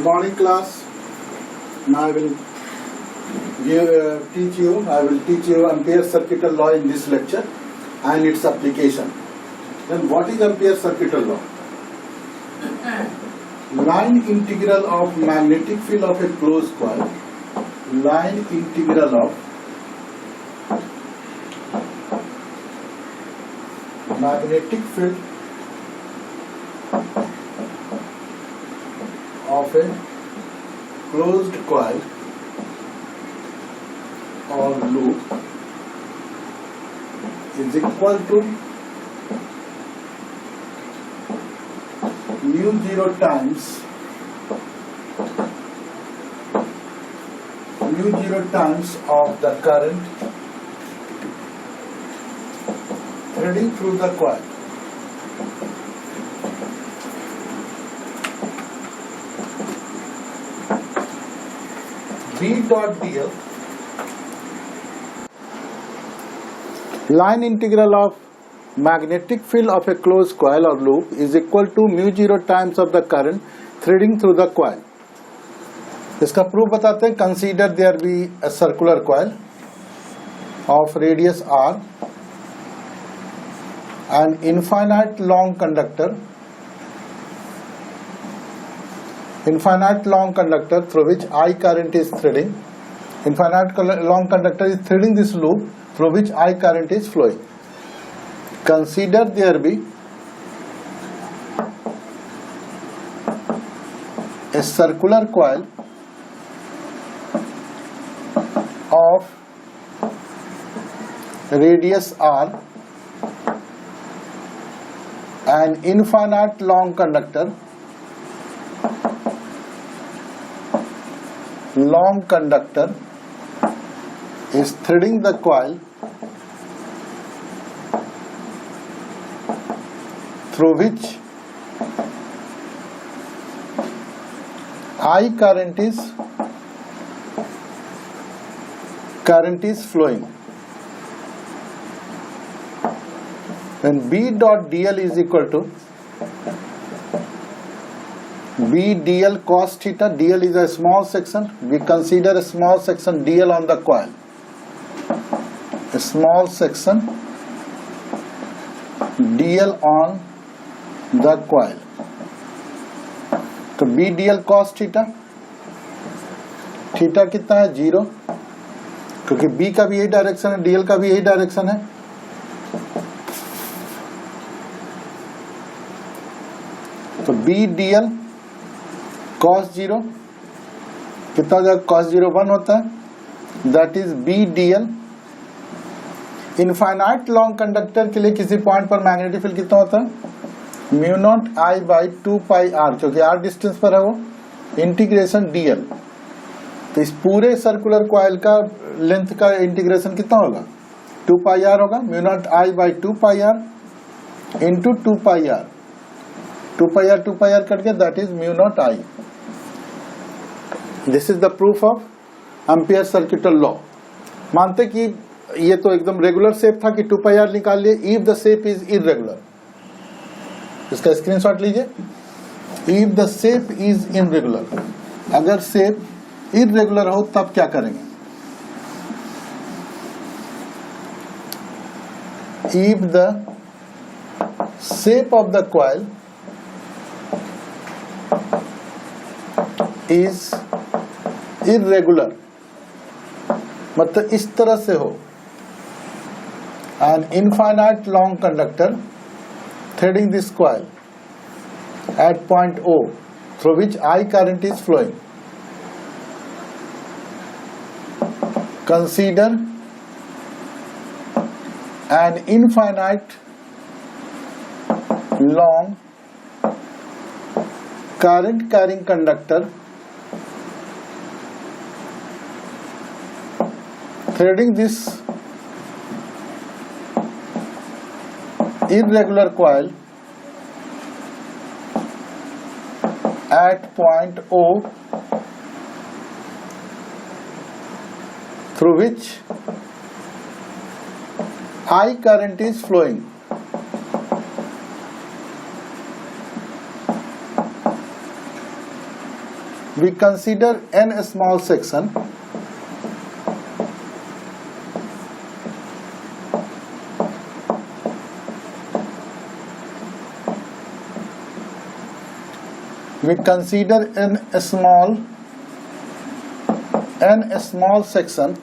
morning class. Now I will teach you Ampere's circuital law in this lecture and its application. Then what is Ampere's circuital law? Line integral of magnetic field of a closed coil. Line integral of magnetic field of a closed coil or loop is equal to mu 0 times of the current threading through the coil. B dot dl, line integral of magnetic field of a closed coil or loop is equal to mu 0 times of the current threading through the coil. इसका proof बताते हैं. Consider there be a circular coil of radius r and infinite long conductor through which I current is threading. Infinite long conductor is threading this loop through which I current is flowing. Consider there be a circular coil of radius r and infinite long conductor is threading the coil through which I current is flowing. When B dot dl is equal to B dl cos theta. Dl is a small section. We consider a small section dl on the coil. A small section dl on the coil. तो B dl cos theta. Theta कितना है? 0, क्योंकि B का भी यही direction है, dl का भी यही डायरेक्शन है. तो B dl cos 0 कितना हो जाएगा? cos 0 1 होता है. That is B dl. Infinite long conductor के लिए किसी पॉइंट पर मैग्नेटिक फील्ड कितना होता है? Mu naught I by 2 pi r, क्योंकि r डिस्टेंस पर है वो. Integration dl. तो इस पूरे सर्कुलर कॉइल का लेंथ का इंटीग्रेशन कितना होगा? 2 पाई r होगा. Mu naught I by 2 pi r into 2 pi r. 2 pi r cut गया. That is mu naught I. This is the proof of Ampere circuital law. मानते कि ये तो एकदम रेगुलर शेप था कि 2 पाई r निकाल लिए. If the shape is irregular, इसका स्क्रीनशॉट लीजिए. If the shape is irregular, अगर शेप इरेगुलर हो तब क्या करेंगे? If the shape of the coil is irregular, मतलब इस तरह से हो, an infinite long conductor threading this coil at point O through which I current is flowing. Consider an infinite long current carrying conductor threading this irregular coil at point O through which I current is flowing. we consider n small section n small section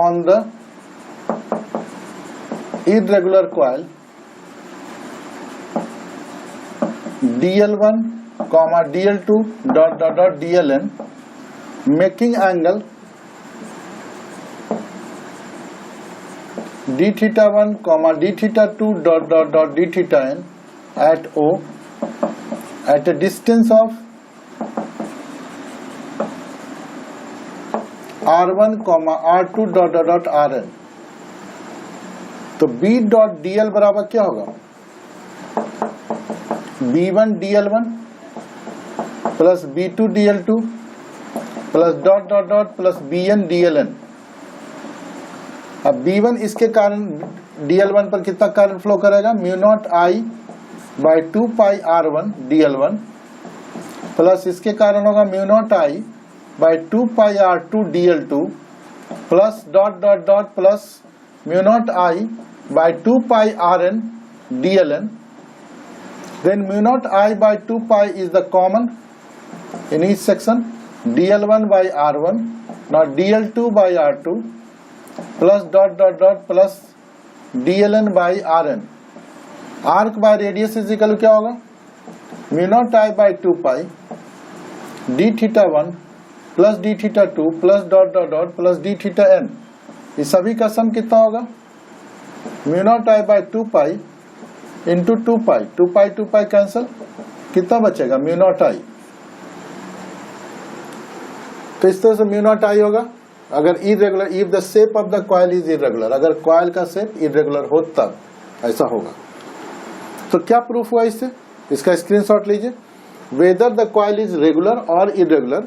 on the irregular coil dl1 comma dl2 dot dot dot dln, making angle d theta 1 comma d theta 2 dot dot dot d theta n at O at a distance of r1 comma r2 dot dot dot rn। तो b dot dl बराबर क्या होगा, b1 dl1 plus b2 dl2 plus dot dot dot plus bn dln। अब b1 इसके कारण dl1 पर कितना current flow करेगा, mu naught I by 2 pi r1 dl1 plus इसके कारण होगा mu naught I by 2 pi r2 dl2 plus dot dot dot plus mu naught I by 2 pi rn dln। then mu naught I by 2 pi is the common in each section, dl1 by r1 now dl2 by r2 plus dot dot dot plus dln by rn। arc by radius is equal क्या होगा, mu naught I by 2 pi d theta 1 plus d theta 2 plus dot dot dot plus d theta n। इस सभी का सम कितना होगा, mu naught I by 2 pi into 2 pi cancel, कितना बचेगा mu naught आई। तो इस तरह से म्यू नॉट आई होगा अगर irregular, if the shape of the coil is irregular, अगर कॉइल का शेप इरेगुलर हो तब ऐसा होगा। तो क्या प्रूफ हुआ इससे, इसका स्क्रीनशॉट लीजिए। Whether the coil is regular और इरेगुलर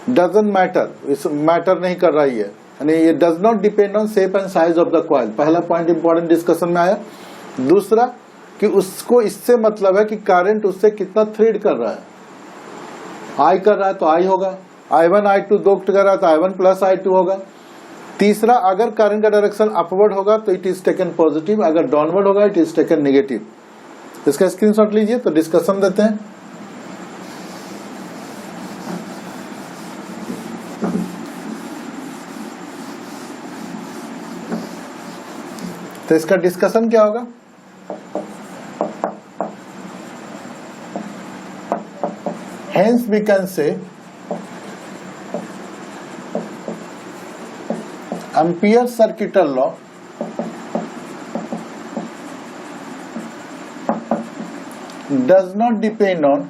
डजंट मैटर, इस मैटर नहीं कर रही है, यानी ये does not depend on shape and size of the coil. पहला पॉइंट इंपॉर्टेंट डिस्कशन में आया। दूसरा कि उसको इससे मतलब है कि करंट उससे कितना थ्रेड कर रहा है, आई कर रहा है तो आई होगा, I1 I2 दो कर रहा है तो I1 प्लस I2 होगा। तीसरा अगर करंट का डायरेक्शन अपवर्ड होगा तो इट इज टेकन पॉजिटिव, अगर डाउनवर्ड होगा इट इज टेकन नेगेटिव। इसका स्क्रीनशॉट लीजिए तो डिस्कशन देते हैं। तो इसका डिस्कशन क्या होगा, hence we can say Ampere's circuital law does not depend on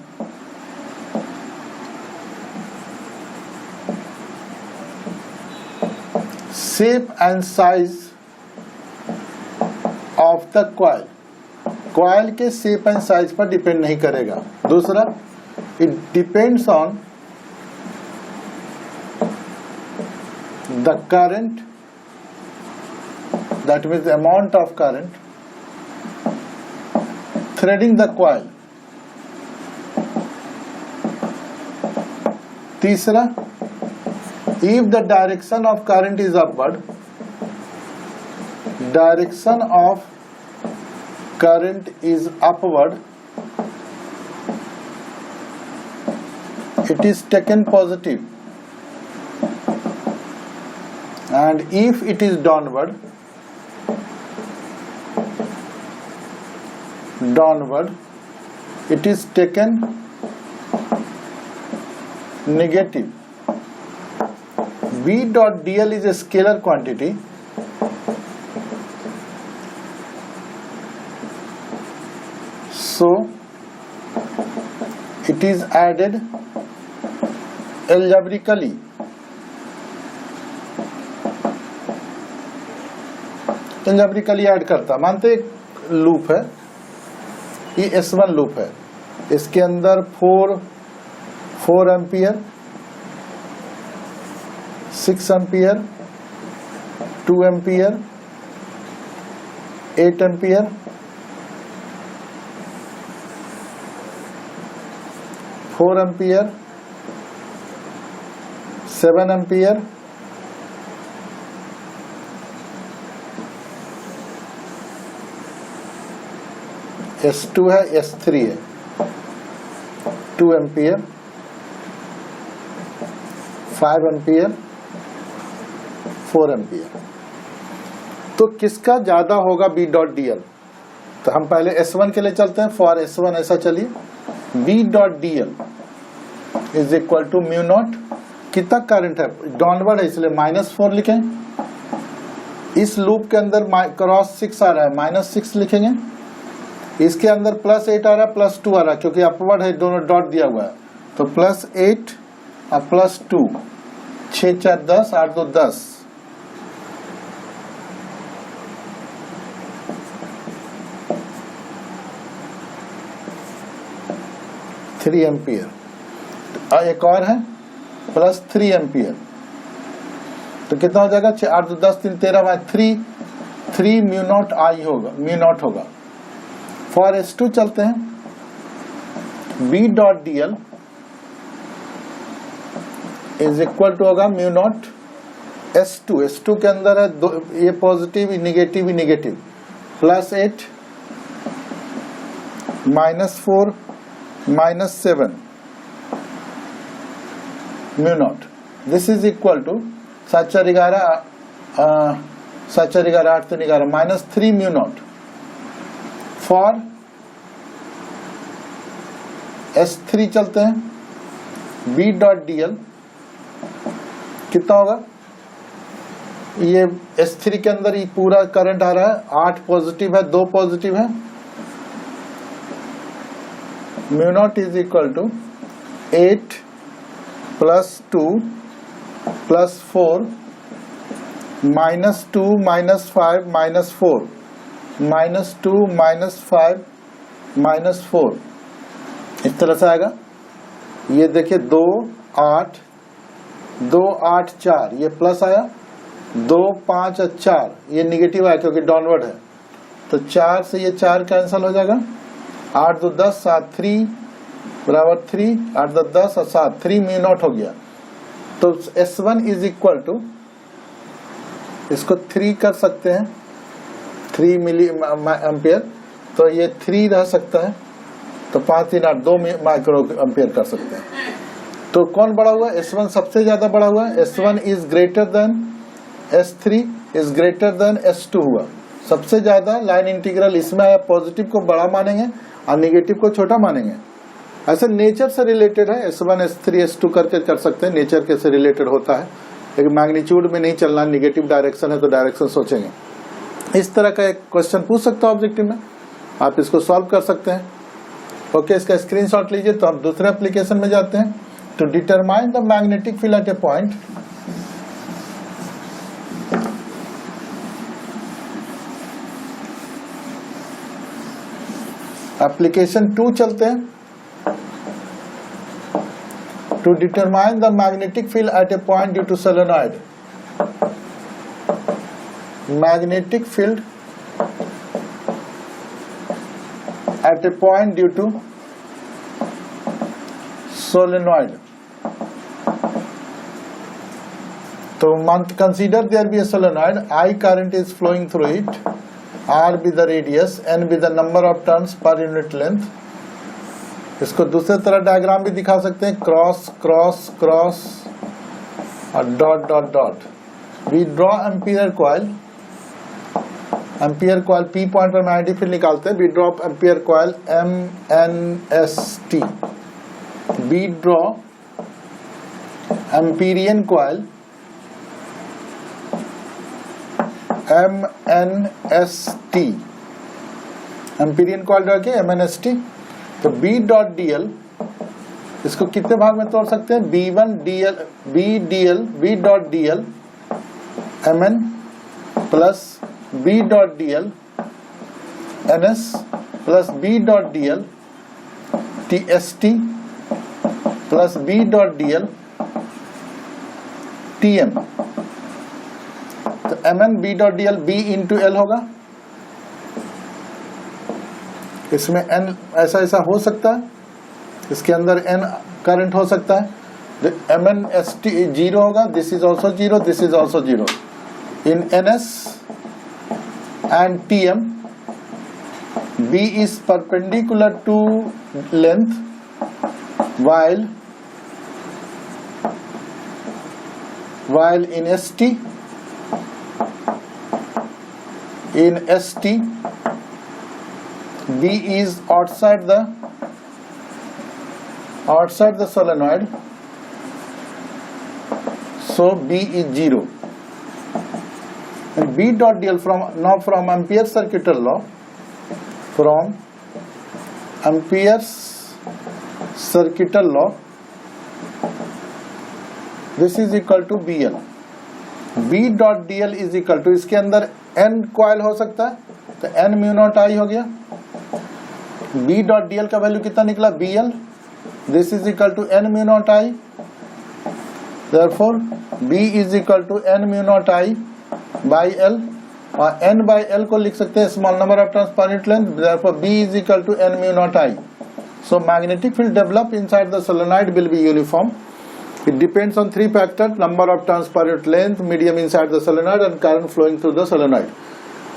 shape and size of the coil। Coil के शेप एंड साइज पर डिपेंड नहीं करेगा। दूसरा, it depends on the current, that means the amount of current threading the coil। तीसरा, if the direction of current is upward, direction of current is upward, it is taken positive, and if it is downward, it is taken negative। B dot dl is a scalar quantity, so it is added algebraically। Add करता, मानते एक loop है, ये S1 loop है, इसके अंदर 4 ampere, 6 ampere, 2 ampere, 8 ampere, 4 ampere, 7 ampere, S2 है, S3 है, 2 एम्पियर, 5 एम्पियर, 4 एम्पियर। तो किसका ज्यादा होगा B डॉट DL? तो हम पहले S1 के लिए चलते हैं। फॉर S1 ऐसा चलिए, B dot DL is equal to mu naught, कितना करंट है, डाउनवर्ड है इसलिए -4 लिखें। इस लूप के अंदर क्रॉस 6 आ रहा है, -6 लिखेंगे। इसके अंदर +8 आ रहा है, +2 आ रहा है, क्योंकि अपवर्ड है, दोनों डॉट दिया हुआ है। तो +8 और +2, 6 4 10, 8 2 10, 3 एम्पियर। एक और है +3 एम्पियर, तो कितना हो जाएगा, 8 2 10 3 13, 3 म्यू नॉट आई होगा, म्यू नॉट होगा। फॉर S2 चलते हैं, B dot DL is equal to होगा म्यू नॉट S2। S2 के अंदर है दो, ये positive negative negative, +8 -4 -7 mu naught. This is equal to 7 4 11, 7 4 11 8 3 11, -3 mu naught. For S3 चलते हैं, B डॉट DL कितना होगा, ये S3 के अंदर ये पूरा करंट आ रहा है, 8 पॉजिटिव है, 2 पॉजिटिव है। Mu naught is equal to 8 +2 +4 -2 -5 -4 -2 -5 -4, इस तरह से आएगा। ये देखिए 2 8 2 8 4, ये प्लस आया, 2 5 और 4 ये निगेटिव आया क्योंकि डाउनवर्ड है, तो 4 से ये 4 कैंसिल हो जाएगा। 8 2 10 7 3 बराबर 3, 8 2 10 और 7, 3 म्यू नॉट हो गया। तो S1 इज इक्वल टू, इसको 3 कर सकते हैं, 3 मिली एम्पियर, तो ये 3 रह सकता है, तो 5 3 8 2 माइक्रो एम्पियर कर सकते हैं। तो कौन बड़ा हुआ, S1 सबसे ज्यादा बड़ा हुआ। S1 is greater then S3 is greater then S2 हुआ, सबसे ज्यादा। लाइन इंटीग्रल इसमें आया, पॉजिटिव को बड़ा मानेंगे और निगेटिव को छोटा मानेंगे। ऐसे नेचर से रिलेटेड है, S1 S3 S2 करके कर सकते हैं, नेचर के से रिलेटेड होता है, लेकिन मैग्नीट्यूड में नहीं चलना, निगेटिव डायरेक्शन है तो डायरेक्शन सोचेंगे। इस तरह का एक क्वेश्चन पूछ सकता है ऑब्जेक्टिव में, आप इसको सॉल्व कर सकते हैं। ओके, इसका स्क्रीनशॉट लीजिए। तो हम दूसरे एप्लीकेशन में जाते हैं। To determine the magnetic field at a point, application 2 चलते हैं। To determine the magnetic field at a point due to solenoid, magnetic field at a point due to solenoid. So consider there be a solenoid, I current is flowing through it, R be the radius, N be the number of turns per unit length. इसको दूसरे तरह diagram भी दिखा सकते हैं, cross cross cross और dot dot dot. We draw ampere coil, ampere coil P point पर magnetic field निकालते हैं। Be drop ampere coil MNST, be draw amperian coil MNST, amperian coil draw के MNST। तो B डॉट DL इसको कितने भाग में तोड़ सकते हैं, B1 DL B dot DL MN plus B dot DL NS plus B dot DL TST plus B dot DL TM। तो MN B dot DL B into L होगा। इसमें N ऐसा ऐसा हो सकता है, इसके अंदर n करंट हो सकता है, MnST 0 होगा, this is also 0, this is also 0. In NS and TM, B is perpendicular to length, while in ST B is outside the solenoid, so B is 0. And B dot dl from Ampere's circuital law, this is equal to BL. B dot dl is equal to, इसके अंदर n coil हो सकता है, तो n mu naught आई हो गया. B dot dl का value कितना निकला, BL. This is equal to n mu naught I. Therefore B is equal to n mu naught I by L, और n by L को लिख सकते हैं small number of turns per unit length. Therefore B is equal to n mu naught I. So magnetic field developed inside the solenoid will be uniform. It depends on three factors: number of turns per unit length, medium inside the solenoid, and current flowing through the solenoid.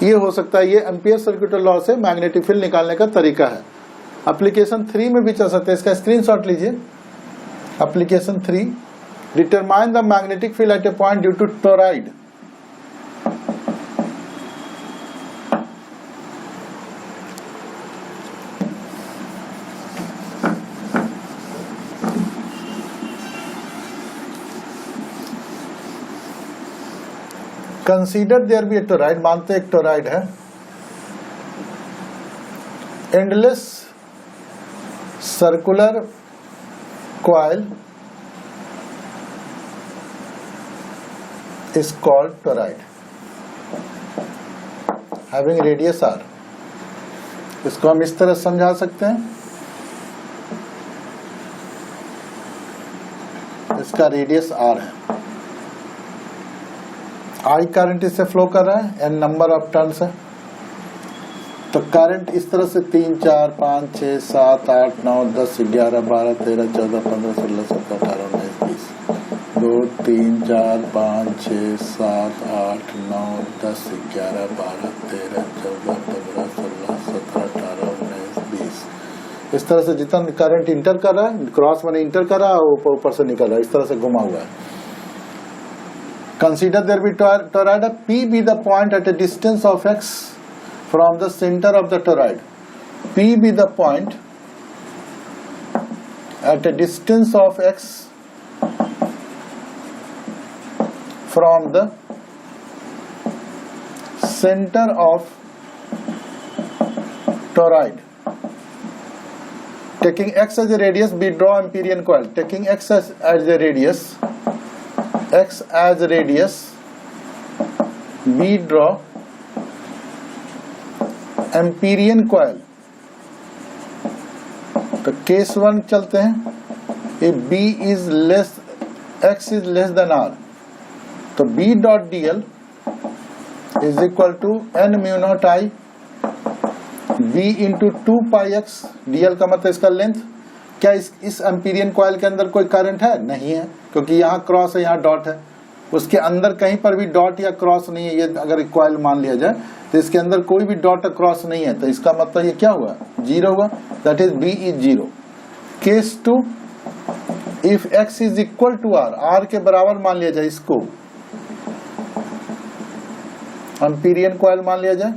ये हो सकता है, ये ampere circuital law से magnetic field निकालने का तरीका है. एप्लीकेशन 3 में भी चल सकते हैं, इसका स्क्रीनशॉट लीजिए. Application 3, determine the magnetic field at a point due to toroid. Consider there be a toroid, मानते एक टोराइड है, endless circular coil is called toroid, having radius r. इसको हम इस तरह समझा सकते हैं, इसका रेडियस r है, I करंट इससे फ्लो कर रहा है, n नंबर ऑफ टर्न्स है, तो करंट इस तरह से 3, 4, 5, 6, 7, 8, 9, 10, 11, 12, 13, 14, 15, 16, 17, 18, 19, 20, 2, 3, 4, 5, 6, 7, 8, 9, 10, 11, 12, 13, 14, 15, 16, 17, 18, 19, 20. इस तरह से जितना करंट इंटर कर रहा है, क्रॉस मैंने इंटर कर रहा है, ऊपर से निकल रहा है, इस तरह से घुमा हुआ है. Consider there be toroid P be the point at a distance of x from the center of the toroid. P be the point at a distance of x from the center of toroid. Taking x as a radius, we draw Amperian coil. Taking x as a radius, we draw Amperian coil. तो case 1 चलते हैं. if B is less, x is less than r, तो B dot dl is equal to n mu naught I B into 2 pi x. dl का मतलब इसका length. क्या इस empyrean coil के अंदर कोई करंट है? नहीं है, क्योंकि यहाँ क्रॉस है, यहाँ डॉट है. उसके अंदर कहीं पर भी डॉट या क्रॉस नहीं है. ये अगर कॉइल मान लिया जाए तो इसके अंदर कोई भी डॉट या क्रॉस नहीं है, तो इसका मतलब ये क्या हुआ? 0 हुआ. That is B is 0. Case 2, if x is equal to r के बराबर मान लिया जाए, इसको एम्पीरियन कॉइल मान लिया जाए.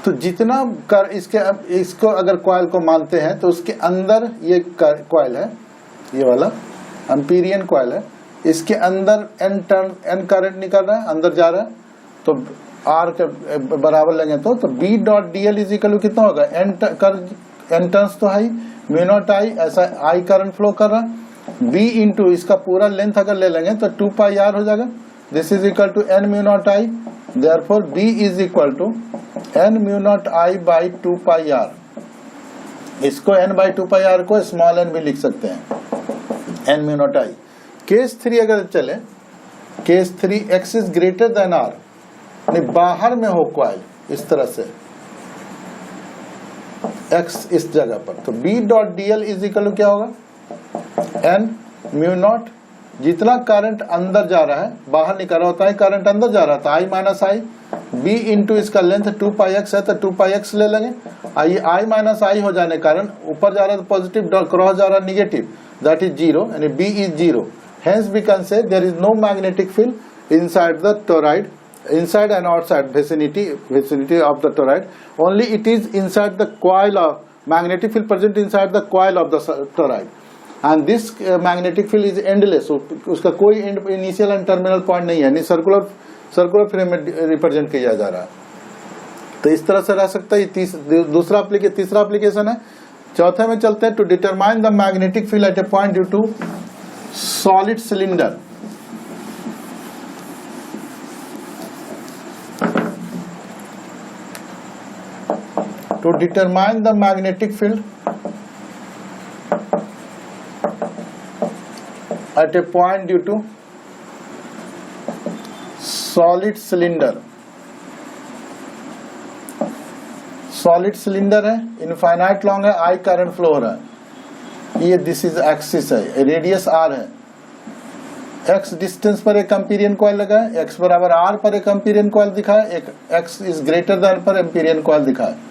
तो जितना कर इसको अगर कॉइल को मानते हैं, तो उसके अंदर ये कॉइल है, ये वाला एम्पीरियन कॉइल है, इसके अंदर n करंट निकल रहा है, अंदर जा रहा है. तो r के बराबर लेंगे तो B dot dl is equal to कितना होगा? n टर्न्स तो है, म्यू नॉट I, ऐसा I करंट फ्लो कर रहा है, b इंटू इसका पूरा लेंथ अगर ले लेंगे तो 2 पाई r हो जाएगा। This is equal to n mu naught I, therefore b is equal to n mu naught I by 2 pi r। इसको n बाई 2 पाई r को स्मॉल n भी लिख सकते हैं, n mu naught I. Case 3 अगर चले, case 3 x is greater than r, यानी बाहर में हो कॉइल इस तरह से x इस जगह पर, तो b dot dl is equal to क्या होगा, n म्यू नॉट, जितना करंट अंदर जा रहा है बाहर निकल रहा होता है, करंट अंदर जा रहा था i minus I, b into इसका लेंथ 2 पाई x है तो 2 पाई x ले लेंगे। ये i माइनस आई हो जाने के कारण ऊपर जा रहा है तो पॉजिटिव, क्रॉस जा रहा है निगेटिव, दैट इज जीरो, यानी b is zero. Hence we can say there is no magnetic field inside the toroid, inside and outside vicinity of the toroid, only it is inside the coil of magnetic field present inside the coil of the toroid, and this magnetic field is endless, so उसका कोई initial and terminal point नहीं है, नहीं circular frame में represent किया जा रहा है। तो इस तरह से रह सकता है। तीसरा एप्लीकेशन है। चौथे में चलते हैं, to determine the magnetic field at a point due to solid cylinder. To determine the magnetic field at a point due to solid cylinder, solid cylinder है, इनफाइनाइट लॉन्ग है, I करंट फ्लो हो रहा है, ये this is axis है, radius r है, x distance पर एक एम्पीरियन कॉइल लगा है, x बराबर r पर एक एम्पीरियन कॉइल दिखा है, एक x इज ग्रेटर देन पर एम्पीरियन कॉइल दिखा है।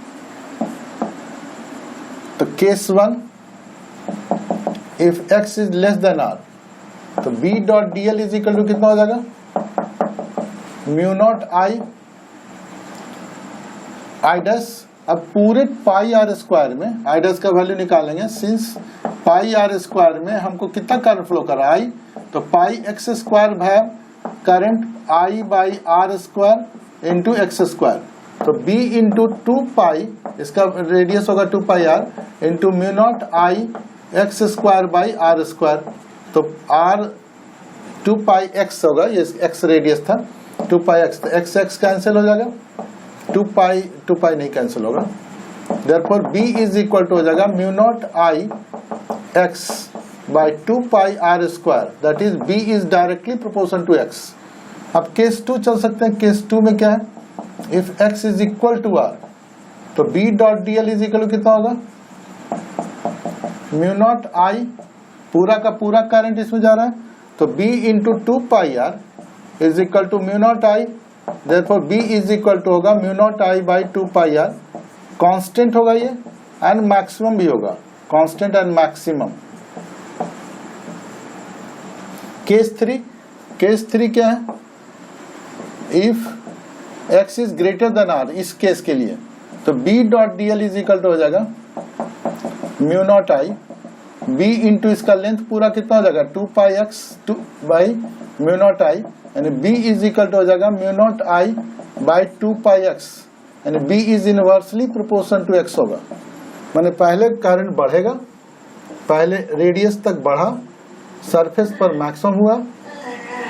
तो case 1, if x is less than r, तो b dot dl is equal to कितना हो जाएगा, म्यू नॉट आई डैश। अब पूरे पाई आर स्क्वायर में आई डैश का वैल्यू निकालेंगे, सिंस पाई आर स्क्वायर में हमको कितना करंट फ्लो कर रहा है, आई, तो पाई एक्स स्क्वायर भाग current i by r square into x square, तो b इंटू 2 पाई, इसका रेडियस होगा 2 pi r into mu naught i x square by r square, तो r 2 पाई x होगा, ये x रेडियस था, 2 pi x, तो x cancel हो जाएगा, 2 पाई नहीं कैंसिल होगा, therefore b is equal to हो जाएगा mu naught i x by 2 pi r square, that is b is directly proportion to x। अब केस 2 चल सकते हैं। केस 2 में क्या है, if x is equal to r, तो b dot dl is equal to कितना होगा, म्यू नॉट आई, पूरा का पूरा करंट इसमें जा रहा है, तो b into 2 pi r is equal to mu naught I, therefore b is equal to होगा mu naught I by 2 pi r, constant होगा ये, एंड मैक्सिमम भी होगा, कांस्टेंट एंड मैक्सिमम। केस 3 क्या है, if x is greater than r, इस case के लिए, तो b dot dl is equal to हो जाएगा mu naught I, b into इसका लेंथ पूरा कितना हो जाएगा, 2 pi x by mu naught I, यानी b इज इक्वल टू हो जाएगा mu naught I by 2 pi x, यानी b is inversely proportion to x होगा। माने पहले करंट बढ़ेगा, पहले रेडियस तक बढ़ा, सरफेस पर मैक्सिमम हुआ,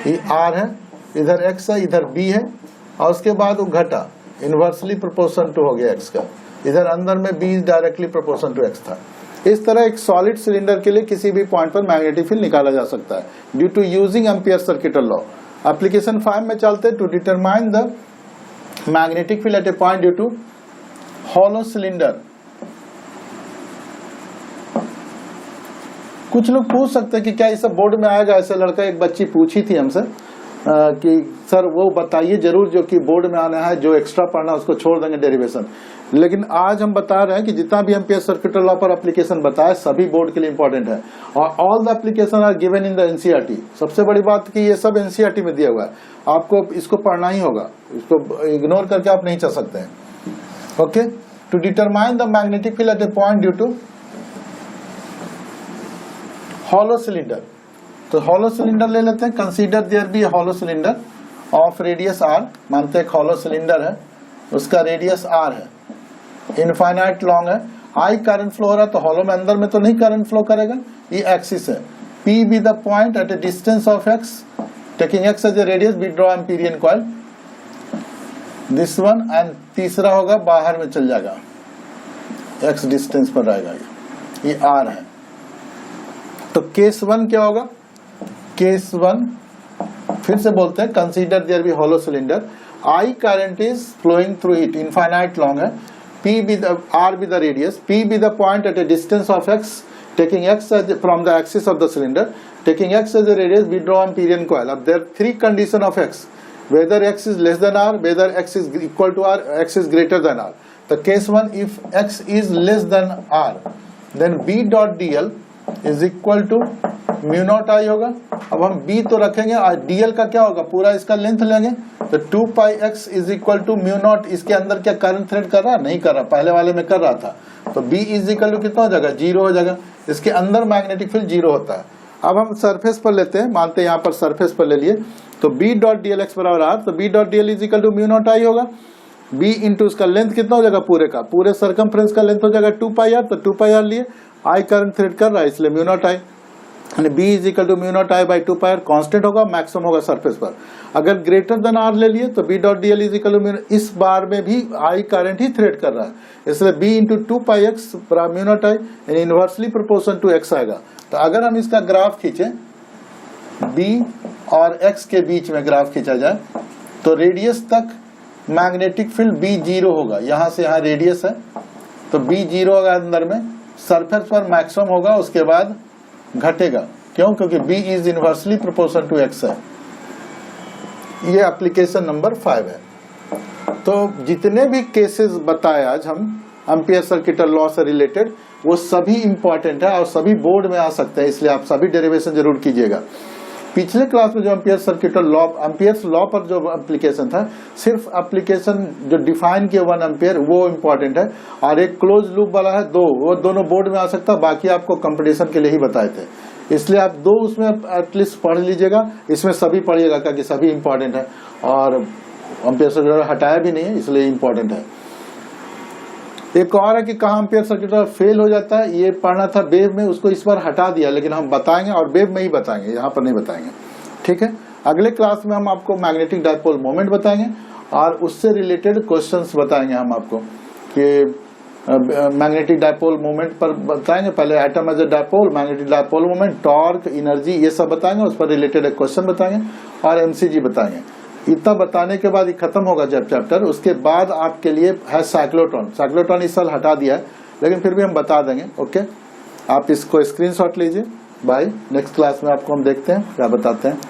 ये r है, इधर x है, इधर b है, और उसके बाद वो घटा, इनवर्सली प्रोपोर्शन टू हो गया x का, इधर अंदर में b directly proportion to x था। इस तरह एक सॉलिड सिलेंडर के लिए किसी भी पॉइंट पर मैग्नेटिक फील्ड निकाला जा सकता है due to using ampere circuital law. Application 5 में चलते, to determine the magnetic field at a point due to hollow cylinder. कुछ लोग पूछ सकते हैं कि क्या ये सब बोर्ड में आएगा, ऐसे लड़का एक बच्ची पूछी थी हमसे कि सर वो बताइए जरूर जो कि बोर्ड में आना है, जो एक्स्ट्रा पढ़ना उसको छोड़ देंगे डेरिवेशन। लेकिन आज हम बता रहे हैं कि जितना भी एम्पियर सर्किटल लॉ पर एप्लीकेशन बताया सभी बोर्ड के लिए इंपॉर्टेंट है, और all the application are given in the NCERT. सबसे बड़ी बात कि ये सब एनसीईआरटी में दिया हुआ है, आपको इसको पढ़ना ही होगा, इसको इग्नोर करके आप नहीं चल सकते हैं। Okay, to determine the magnetic field at a point due to hollow cylinder, तो हॉलो सिलेंडर ले लेते हैं। Consider there be hollow cylinder of radius r, मानते हैं हॉलो सिलेंडर है, उसका रेडियस r है, इनफाइनाइट लॉन्ग है, I करंट फ्लो हो रहा है, तो हॉलो में अंदर में तो नहीं करंट फ्लो करेगा, ये एक्सिस है, P be the point at a distance of x, taking x as a radius, we draw Amperian coil. This one, and तीसरा होगा बाहर में चल जाएगा, x डिस्टेंस पर रहेगा, ये R है। तो केस 1 क्या होगा? केस 1 फिर से बोलते हैं, consider there be hollow cylinder, I current is flowing through it, infinite long है, P be the R be the radius, P be the point at a distance of x, taking x as from the axis of the cylinder, taking x as a radius, we draw Amperian coil. Now there are three conditions of x: whether x is less than r, whether x is equal to r, x is greater than r. The case 1, if x is less than r, then b dot dl is equal to mu naught i होगा। अब हम b तो रखेंगे और dl का क्या होगा, पूरा इसका लेंथ लेंगे, तो 2 pi x is equal to mu naught. इसके अंदर क्या करंट थ्रेड कर रहा, नहीं कर रहा, पहले वाले में कर रहा था, तो b इज इक्वल टू कितना हो जाएगा, 0 हो जाएगा। इसके अंदर मैग्नेटिक फील्ड 0 होता है। अब हम सरफेस पर लेते हैं, मानते हैं यहाँ पर सरफेस पर ले लिए, तो b डॉट डीएल एक्स बराबर r, तो b dot DL is equal to mu naught i होगा। b इंटू इसका लेंथ कितना हो जाएगा, पूरे का, पूरे सरकमफ्रेंस का लेंथ हो जाएगा 2 पाई r, तो 2 पाई r लिए, आई करंट थ्रेड कर रहा है इसलिए म्यू नॉट आई, यानी b is equal to mu naught I by 2 pi r, constant होगा, मैक्सिमम होगा सरफेस पर। अगर ग्रेटर देन r ले लिए तो b dot DL is equal to mu, इस बार में भी आई करंट ही थ्रेड कर रहा है, इसलिए b into 2 pi x mu naught I यानी इनवर्सली प्रोपोर्शन टू x आएगा। तो अगर हम इसका ग्राफ खींचे, b और x के बीच में ग्राफ खींचा जाए, तो रेडियस तक मैग्नेटिक फील्ड b 0 होगा, यहां से यहां रेडियस है, तो b 0 होगा अंदर में, सरफेस पर मैक्सिमम होगा, उसके बाद घटेगा, क्यों, क्योंकि b is inversely proportion to x है। ये एप्लीकेशन नंबर 5 है। तो जितने भी केसेस बताए आज हम एम्पियर सर्किट लॉ से रिलेटेड, वो सभी इंपॉर्टेंट है और सभी बोर्ड में आ सकते हैं, इसलिए आप सभी डेरिवेशन जरूर कीजिएगा। पिछले क्लास में जो ampere circuit law, Ampere's law पर जो एप्लीकेशन था, सिर्फ एप्लीकेशन जो डिफाइन किया 1 एम्पियर वो इम्पोर्टेंट है, और एक क्लोज लूप वाला है 2, वो दोनों बोर्ड में आ सकता है, बाकी आपको कंपटीशन के लिए ही बताए थे, इसलिए आप 2 उसमें एटलीस्ट पढ़ लीजिएगा, इसमें सभी पढ़िएगा, क्योंकि सभी इंपॉर्टेंट है, और एम्पियर सर्किट हटाया भी नहीं है, इसलिए इंपॉर्टेंट है। एक और है कि कहाँ एम्पियर सर्किट फेल हो जाता है, ये पढ़ना था वेव में, उसको इस बार हटा दिया, लेकिन हम बताएंगे और वेव में ही बताएंगे, यहाँ पर नहीं बताएंगे, ठीक है। अगले क्लास में हम आपको मैग्नेटिक डायपोल मोमेंट बताएंगे और उससे रिलेटेड क्वेश्चंस बताएंगे हम आपको, कि मैग्नेटिक डायपोल मोमेंट पर बताएंगे, पहले atom as a dipole, magnetic dipole moment, torque, energy, ये सब बताएंगे, उस पर रिलेटेड एक क्वेश्चन बताएंगे और एमसीजी बताएंगे। इतना बताने के बाद ये खत्म होगा जब चैप्टर, उसके बाद आपके लिए है साइक्लोट्रॉन। साइक्लोट्रॉन इस साल हटा दिया है, लेकिन फिर भी हम बता देंगे, ओके। आप इसको स्क्रीनशॉट लीजिए। बाय, नेक्स्ट क्लास में आपको हम देखते हैं क्या बताते हैं।